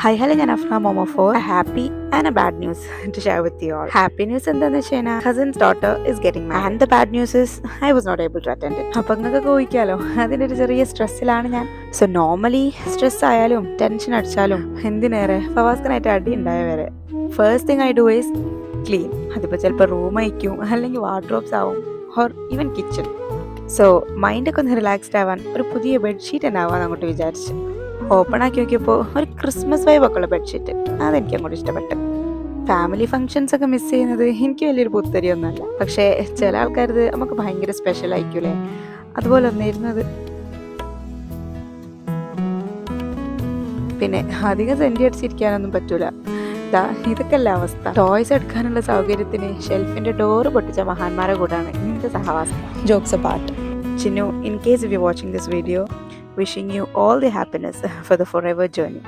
Hi, hello, ഞാൻ Afna Momo for a happy and a bad news to share with you all. Happy news എന്താന്ന് വെച്ച് കഴിഞ്ഞാൽ cousin's daughter is getting married. And the bad news is I was not able to attend it. അപ്പൊ നിങ്ങൾക്ക് ചോദിക്കാലോ, അതിൻ്റെ ഒരു ചെറിയ സ്ട്രെസ്സിലാണ് ഞാൻ. So normally stress ആയാലും ടെൻഷൻ അടിച്ചാലും എന്തിനേറെ ഫവാസ്കനായിട്ട് അടി ഉണ്ടായ വരെ first thing I do is clean. അതിപ്പോൾ ചിലപ്പോൾ റൂം അയക്കും, അല്ലെങ്കിൽ വാർഡ്രോബ്സ് ആവും, ഓർ ഈവൻ കിച്ചൺ. സോ മൈൻഡൊക്കെ ഒന്ന് റിലാക്സ്ഡ് ആവാൻ ഒരു പുതിയ ബെഡ്ഷീറ്റ് തന്നെ ആവാൻ അങ്ങോട്ട് വിചാരിച്ചു. ഓപ്പൺ ആക്കി നോക്കിയപ്പോൾ ഒരു ക്രിസ്മസ് വൈബൊക്കെ ഉള്ള ബെഡ്ഷീറ്റ്, അതെനിക്ക് അങ്ങോട്ട് ഇഷ്ടപ്പെട്ടു. ഫാമിലി ഫങ്ഷൻസ് ഒക്കെ മിസ് ചെയ്യുന്നത് എനിക്ക് വലിയൊരു പുത്തരിയൊന്നുമല്ല, പക്ഷേ ചില ആൾക്കാരത് നമുക്ക് ഭയങ്കര സ്പെഷ്യൽ ആയിരിക്കൂലേ, അതുപോലെ ഒന്നായിരുന്നത്. പിന്നെ അധികം സെൻറ്റി അടിച്ചിരിക്കാനൊന്നും പറ്റൂല. ഇതൊക്കെ അല്ല അവസ്ഥ. ടോയ്സ് എടുക്കാനുള്ള സൗകര്യത്തിന് ഷെൽഫിന്റെ ഡോറ് പൊട്ടിച്ച മഹാന്മാരെ കൂടാണ് ഇന്നത്തെ സഹവാസം. Jokes apart. Chinu, in case if you're watching this video, wishing you all the happiness for the forever journey.